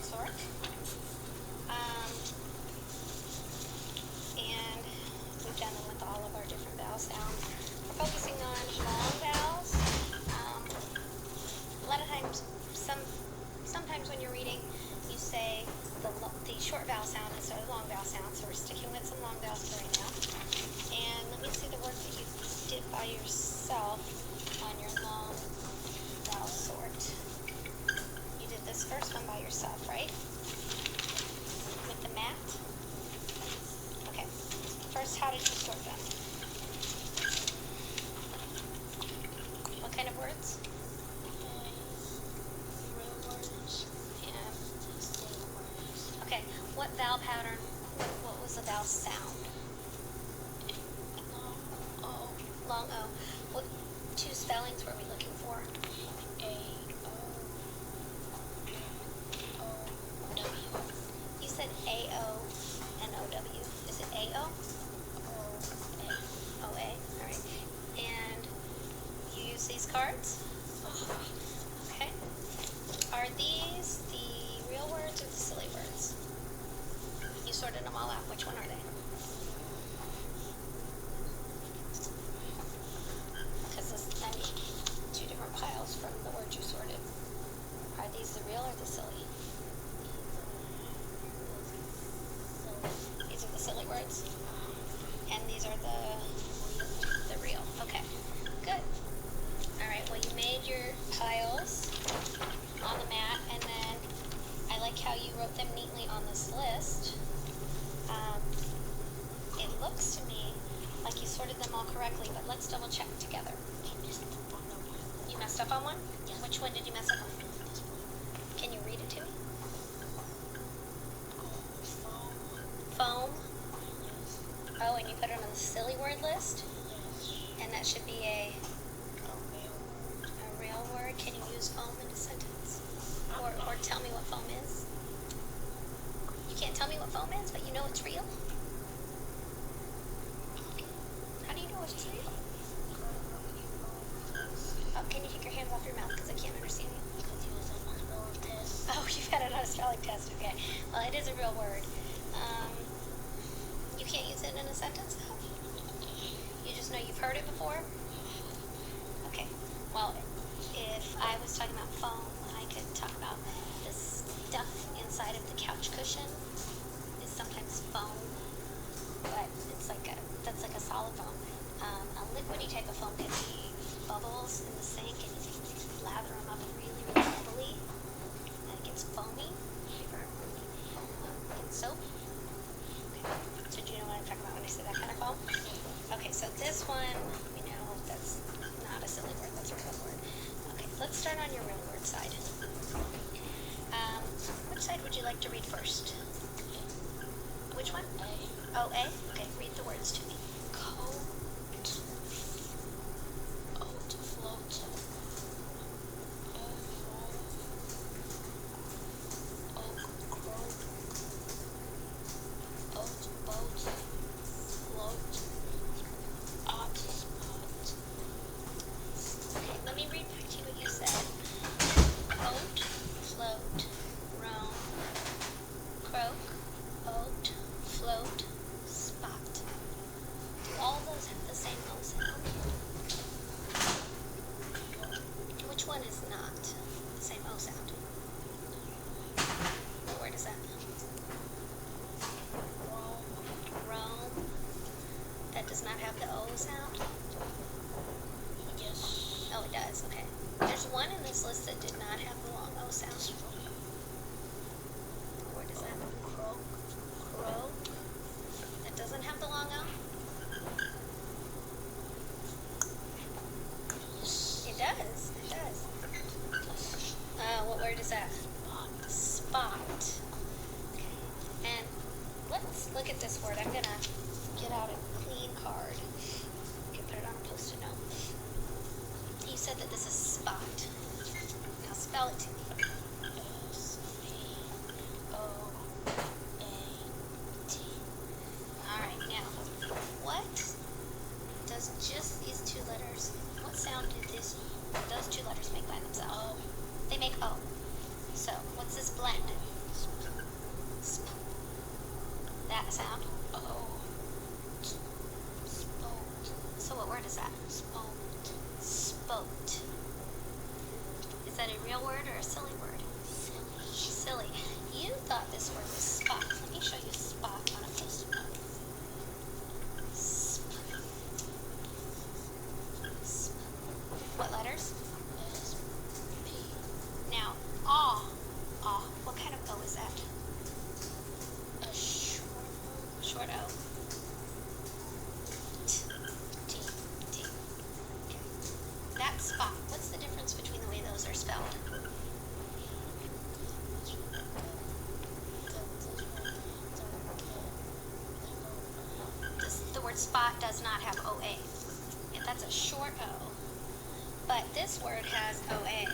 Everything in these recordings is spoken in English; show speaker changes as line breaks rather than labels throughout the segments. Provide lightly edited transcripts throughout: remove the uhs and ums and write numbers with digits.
sort. And we've done them with all of our different vowel sounds. We're focusing on long vowels. A lot of times, sometimes when you're reading, you say the short vowel sound instead of the long vowel sound. So we're sticking with some long vowels for right now. And let me see the work that you did by yourself on your long vowel sort. You did this first one by yourself, right? With the mat? Okay. First, how did you sort them? What kind of words?
Real words.
And
Silly words.
okay. What vowel pattern? What was the vowel sound?
O.
Long O. What two spellings were we looking for?
A. O. O. W.
You said A-O and O-W. Is it A-O?
O. A.
O-A? All right. And you use these cards? Okay. Are these the real words or the silly words? You sorted them all out. Which one are they? Because I need two different piles from the words you sorted. Are these the real or the silly? These are the silly words? And these are the real. Okay. Good. Alright, well you made your piles on the mat, and then I like how you wrote them neatly on this list. It looks to me like you sorted them all correctly, but let's double check together. You messed up on one?
Yeah.
Which one did you mess up on? Can you read it to me?
Foam.
Foam.
Yes.
Oh, and you put it on the silly word list?
Yes.
And that should be a
A real word.
real word. Can you use foam in a sentence? Or tell me what foam is? You can't tell me what foam is, but you know it's real? How do you know it's real? Oh, can you take your hands off your mouth because I can't understand you?
Because you was on my spelling test.
Oh, you've had it on a spelling test. Okay. Well, it is a real word. You can't use it in a sentence, though? You just know you've heard it before? Okay. Well, if I was talking about foam, I could talk about the stuff inside of the couch cushion is sometimes foam, but that's like a solid foam. A liquidy type of foam can be bubbles in the sink, and you can lather them up really, really heavily, and it gets foamy. In soap. Okay. So do you know what I'm talking about when I say that kind of foam? Okay, so this one, we know that's not a silly word, that's a real word. Okay, let's start on your real word side. Which side would you like to read first? Which one?
A.
Oh, A? Okay, read the words to me.
Coat. Oat float. Oak croak. Oat boat. Float. Odd spot.
Okay, let me read back to you what you said. Oat, float, roam, croak, oat, float, spot. Do all those have the same O sound? Which one is not the same O sound? What word is that?
Roam.
Roam. That does not have the O sound?
Yes.
Oh, it does. Okay. There's one in this list that did not have the long O sound. What word is that?
Croak.
Croak. That doesn't have the long O? It does. It does. What word is that? Spot. Okay. And let's look at this word. I'm going to get out a clean card. You can put it on a Post-it note. You said that this is spot. Now spell it to me.
S-P-O-A-T.
Alright, now, what does just these two letters, what sound did those two letters make by themselves?
O.
They make O. So, what's this blend? a sound.
Oh. Spoke.
So what word is that?
Spoke.
Spoked. Is that a real word or a silly word?
Silly.
Silly. You thought this word was spot. Let me show you spot on a post-it note. What letters?
S. P.
Now, aw. Aw. What kind of O is that?
A short
Short O.
T.
T. Okay. That spot. What's the difference between the way those are spelled? The word spot does not have OA. And that's a short O. But this word has OA.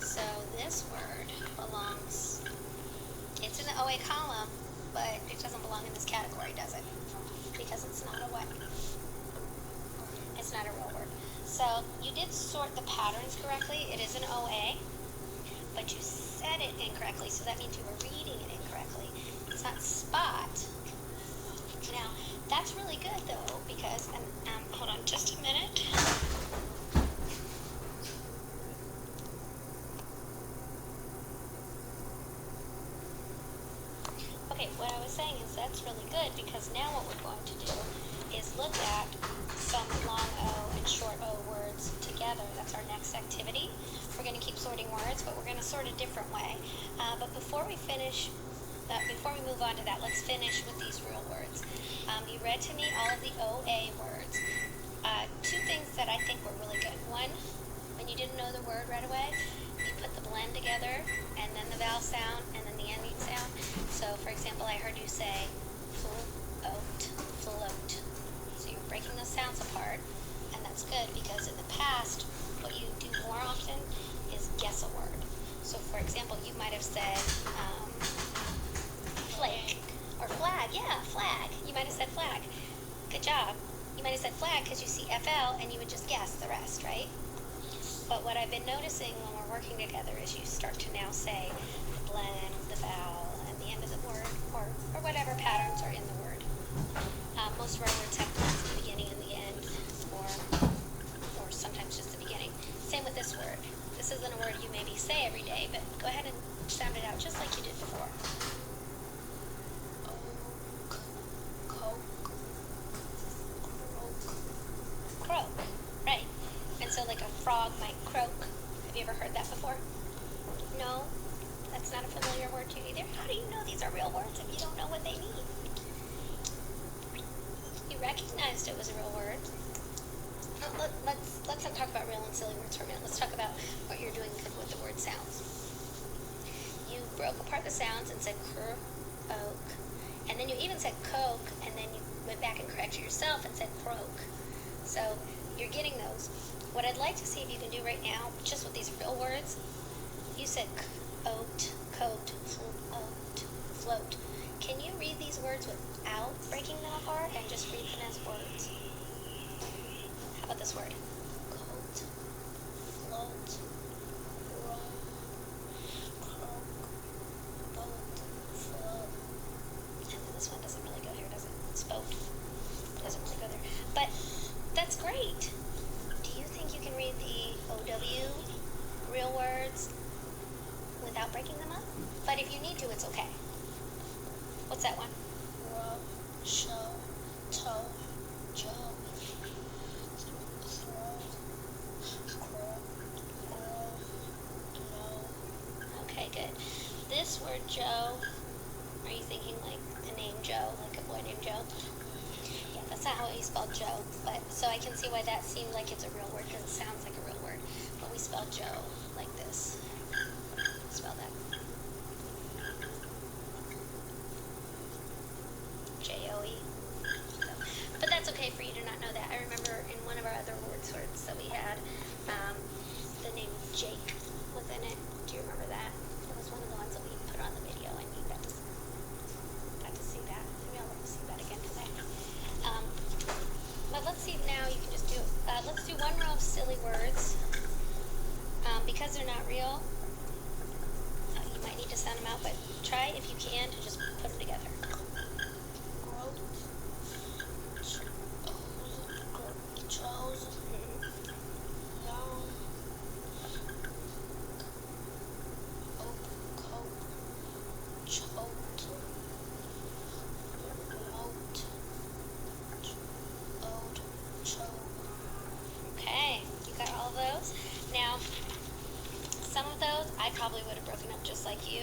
So this word belongs, it's in the OA column, but it doesn't belong in this category, does it? Because it's not a what? It's not a real word. So you did sort the patterns correctly. It is an OA, but you said it incorrectly, so that means you were reading it incorrectly. It's not spot. Now, that's really good though, because, and hold on just a minute. Okay, what I was saying is that's really good because now what we're going to do is look at some long O and short O words together. That's our next activity. We're going to keep sorting words, but we're going to sort a different way. But before we move on to that, let's finish with these real words. You read to me all of the OA words. Two things that I think were really good. One, when you didn't know the word right away, you put the blend together, and then the vowel sound, and then the ending sound. So, for example, I heard you say float, float. So you're breaking those sounds apart, and that's good because in the past, what you do more often is guess a word. So, for example, you might have said flake or flag. Yeah, flag. You might have said flag. Good job. You might have said flag because you see FL, and you would just guess the rest, right? But what I've been noticing when we're working together is you start to now say the blend, the vowel, and the end of the word, or whatever patterns are in the word. Most of our words have blends at the beginning and the end, or sometimes just the beginning. Same with this word. This isn't a word you maybe say every day, but go ahead and sound it out just like you did before.
Oak. Coke. Croak.
Croak, right. And so like a frog might croak. Have you ever heard that before? No? That's not a familiar word to you either? How do you know these are real words if you don't know what they mean? You recognized it was a real word. Let's not talk about real and silly words for a minute. Let's talk about what you're doing with the word sounds. You broke apart the sounds and said oak, and then you even said coke, and then you went back and corrected yourself and said croak. So you're getting those. What I'd like to see if you can do right now, just with these real words, you said oat, coat, float, float. Can you read these words without breaking them apart and just read them as words? How about this word?
Coat. Float. Roll. Croak. Boat. Float.
And then this one doesn't really go here, does it? Spoke. Doesn't really go there. But that's great. Do you think you can read the OW real words without breaking them up? But if you need to, it's okay. What's that one?
Rub. Show. Toe. Joe. Throw. Crow. Grow. Know.
Okay, good. This word Joe, are you thinking like the name Joe, like a boy named Joe? Yeah, that's not how you spell Joe, but so I can see why that seemed like it's a real word because it sounds like a real word. But we spell Joe like this. Spell that. Joe. But that's okay for you to not know that. I remember in one of our other word sorts that we had, the name Jake was in it. Do you remember that? It was one of the ones that we put on the video, and you got to see that. Maybe I'll let you see that again today. But let's see now. You can just do. Let's do one row of silly words. Because they're not real, you might need to sound them out. But try if you can to just put them together.
Grow.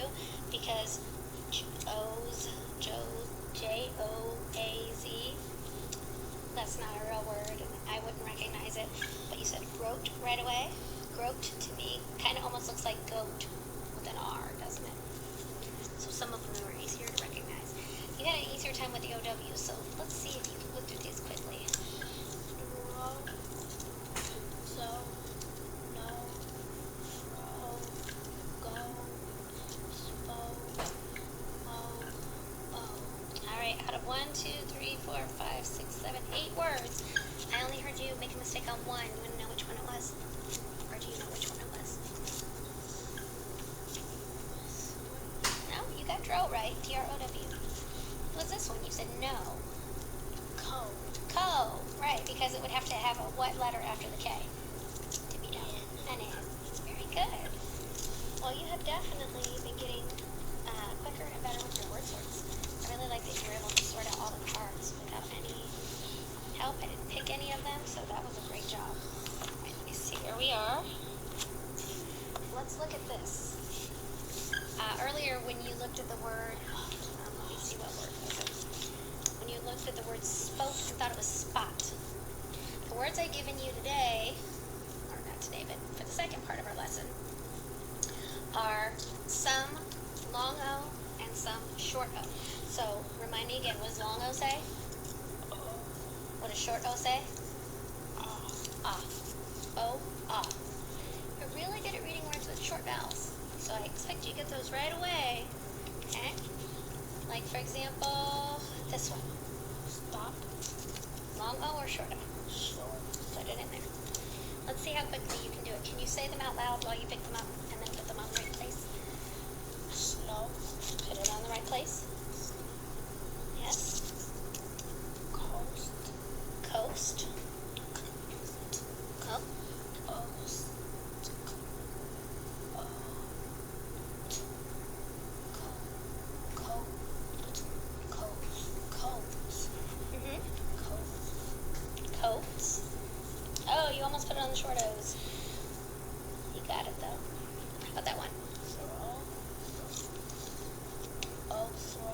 O-W, because J-O-A-Z, that's not a real word, and I wouldn't recognize it. But you said groat right away. Groat to me kind of almost looks like goat with an R, doesn't it? So some of them are easier to recognize. You had an easier time with the O-W, so let's see if you can look through these quickly.
Row, so, no, row, go, spo, mo, oh.
Alright, out of 1, 2, 3, 4, 5, 6, 7, 8 words, I only heard you make a mistake on one. You want to know which one it was? Or do you know which one it was? No, you got dro right. T-R-O-W. What's this one? You said no.
Co,
Co. Right, because it would have to have a what letter after the K to be known? An N. Very good. Well, you have definitely been getting quicker and better with your word sorts. I really like that you were able to sort out all the cards without any help. I didn't pick any of them, so that was a great job. Right, let me see. Here we are. Let's look at this. Earlier, when you looked at the word, let me see what word was it. When you looked at the word spoke and thought it was spot. The words I've given you today, or not today, but for the second part of our lesson, are some long O and some short O. So, remind me again, what does long O say? What does short O say? Ah. O, ah. You're really good at reading words with short vowels. So I expect you to get those right away. Okay? Like, for example, this one.
stop,
Long O or short O?
short,
Put it in there. Let's see how quickly you can do it. Can you say them out loud while you pick them up and then put them on the right place?
snow,
Put it on the right place. Yes.
coast,
Coast. Co-
oast, coat,
mm-hmm.
coat,
Coats. Oh, you almost put it on the short O's. You got it, though. How about that one?
throw, throw,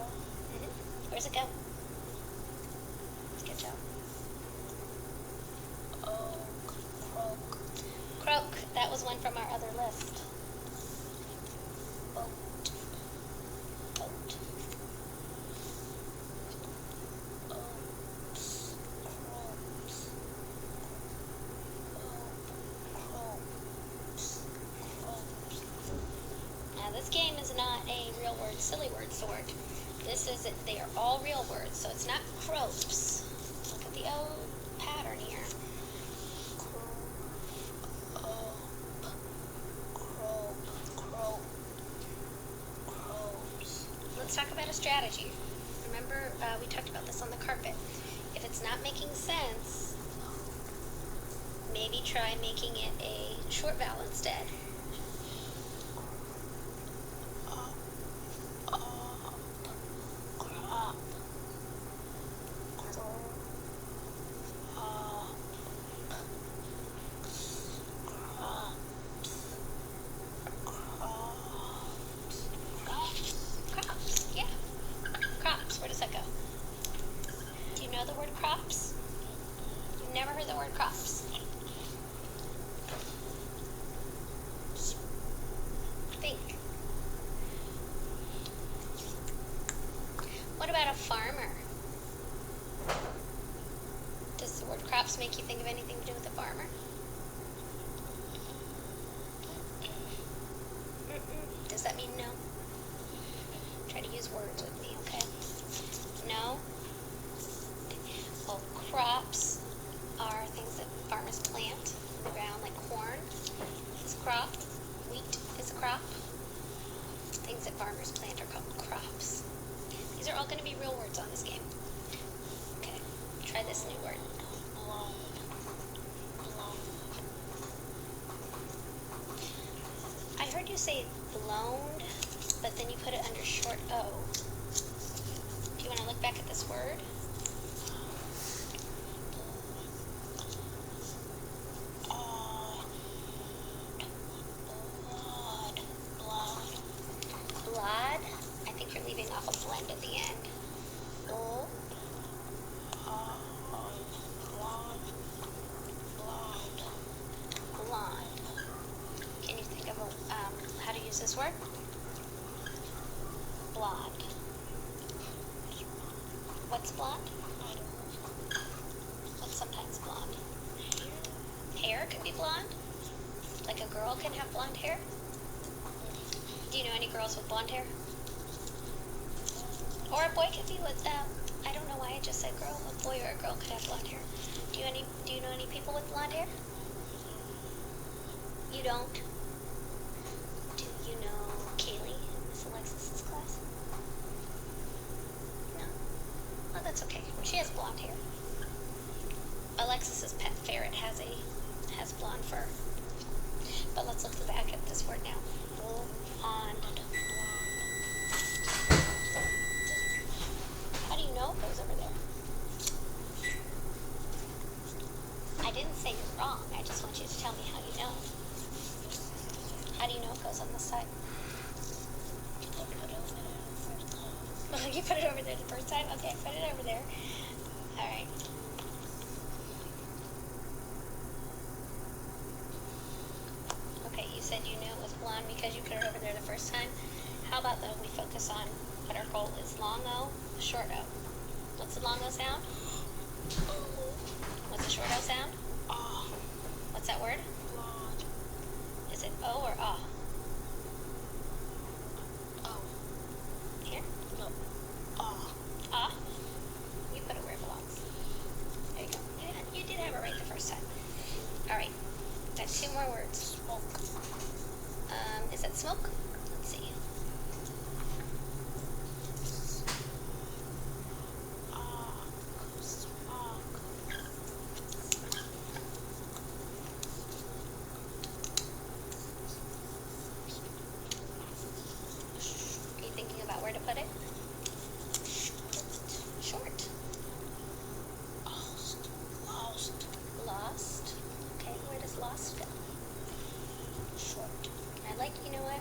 Mm-hmm. Where's it go? Good job.
croak,
Croak. That was one from our other list.
boat,
Boat.
oats, croaks,
Now, this game is not a real word, silly word sort. This is, they are all real words, so it's not cropes. Look at the O pattern here. Let's talk about a strategy. Remember, we talked about this on the carpet. If it's not making sense, maybe try making it a short vowel instead. Crops, yeah. Crops, where does that go? Do you know the word crops? You've never heard the word crops. Think. What about a farmer? Does the word crops make you think of anything to do with a farmer? Does that mean no? Try to use words with me, okay? No? Well, crops are things that farmers plant in the ground, like corn is a crop, wheat is a crop. Things that farmers plant are called crops. These are all going to be real words on this game. Okay, try this new word. I heard you say blown, but then you put it under short O. Do you want to look back at this word? blend at the end.
Blonde. Blonde. Blonde.
Blonde. Can you think of how to use this word? Blonde. What's blonde?
I don't know.
What's sometimes blonde? Hair can be blonde. Like a girl can have blonde hair. Do you know any girls with blonde hair? Or a boy could be with I don't know why I just said girl. A boy or a girl could have blonde hair. Do you know any people with blonde hair? You don't? Do you know Kaylee in Miss Alexis's class? No? Oh, that's okay. She has blonde hair. Alexis's pet ferret has blonde fur. But let's look back at this word now. Blonde. How do you know it goes over there? I didn't say you're wrong. I just want you to tell me how you know. How do you know it goes on this side? You put it over there the first time? Okay, put it over there. Alright. Okay, you said you knew it was blonde because you put it over there the first time. How about though we focus on what our goal is? Long O, short O. What's the long O sound? What's the short O sound? What's that word?
Blonde.
Is it O or Ah?
Oh.
Here?
No.
Ah? You put it where it belongs. There you go. Yeah, you did have it right the first time. Alright. Got two more words.
Smoke.
Is that smoke? Let's see.
Smoke.
Are you thinking about where to put it? Short.
Lost.
Lost. Okay, where does lost go?
Short.
You know what?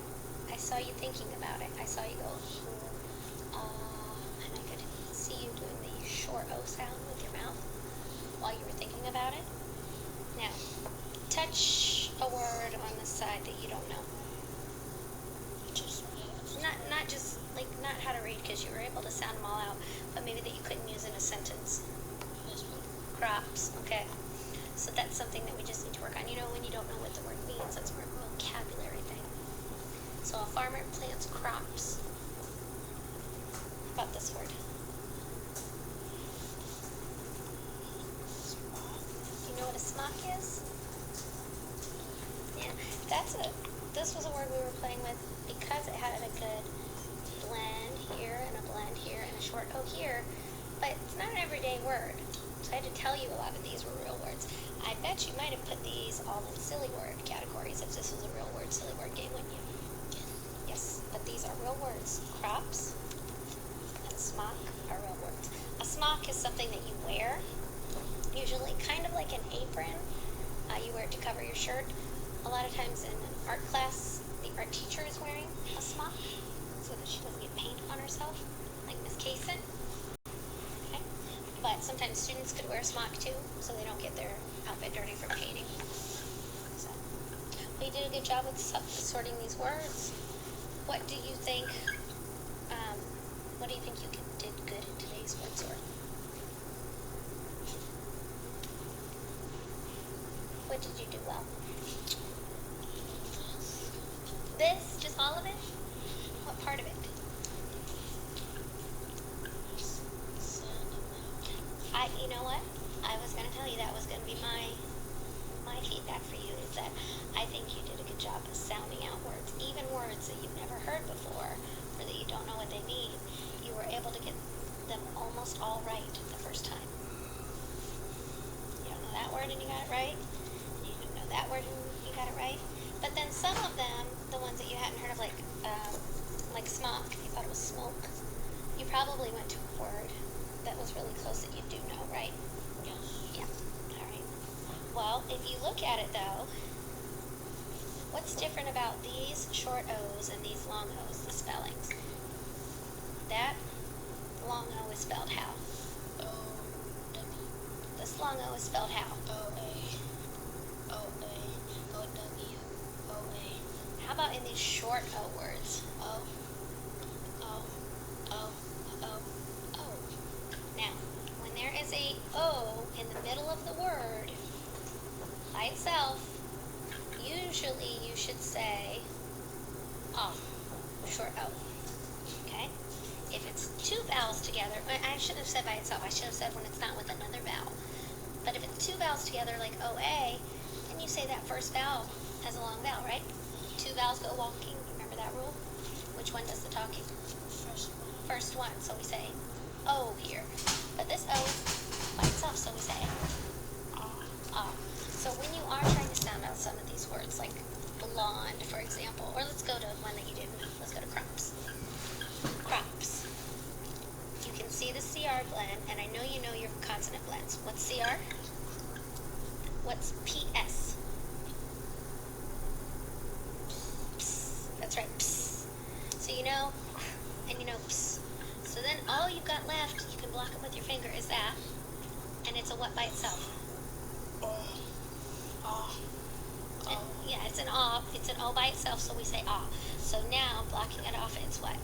I saw you thinking about it. I saw you go, and I could see you doing the short O sound with your mouth while you were thinking about it. Now, touch a word on the side that you don't know.
Just
Not just, not how to read because you were able to sound them all out, but maybe that you couldn't use in a sentence.
this one.
Crops, okay. So that's something that we just need to work on. You know, when you don't know what the word means, that's more of a vocabulary thing. So a farmer plants crops. How about this word? Do you know what a smock is? Yeah, this was a word we were playing with because it had a good blend here and a blend here and a short O here, but it's not an everyday word. So I had to tell you a lot of these were real words. I bet you might have put these all in silly word categories if this was a real word, silly word game, wouldn't you? Yes, but these are real words. Crops and smock are real words. A smock is something that you wear, usually kind of like an apron. You wear it to cover your shirt. A lot of times in an art class, the art teacher is wearing a smock so that she doesn't get paint on herself, like Miss Kaysen. Okay? But sometimes students could wear a smock too, so they don't get their outfit dirty from painting. So, well, you did a good job with sorting these words. What do you think? What do you think you did good in today's word sort? What did you do well? This, just all of it? What part of it? You know what? I was going to tell you that was going to be my feedback for you is that I think you did a good job of sounding out words, even words that you've never heard before or that you don't know what they mean. You were able to get them almost all right the first time. You don't know that word and you got it right. You don't know that word and you got it right. But then some of them, the ones that you hadn't heard of, like smock, you thought it was smoke, you probably went to a word that was really close that you do know, right?
Yes.
Yeah. All right. Well, if you look at it though, what's different about these short O's and these long O's, the spellings? That Spelled how?
O-A-O-A-O-W-O-A.
How about in these short O words?
O-O-O-O-O.
Now, when there is a O in the middle of the word by itself, usually you should say short O. Okay? If it's two vowels together, I shouldn't have said by itself. I should have said when it's not with another vowel. But if it's two vowels together, like OA, then you say that first vowel as a long vowel, right? Two vowels go walking. Remember that rule? Which one does the talking?
First one.
First one. So we say O here. But this O is by itself, so we say ah. So when you are trying to sound out some of these words, like blonde, for example, or let's go to one that you didn't. Let's go to crops. Crops. You can see the CR blend, and I know you know your consonant blends. What's CR? What's PS? Ps. That's right, ps. So you know, and you know ps. So then all you've got left, you can block them with your finger, is that, and it's a what by itself? Yeah, it's an ah. It's an O by itself, so we say ah. So now, blocking it off, it's what?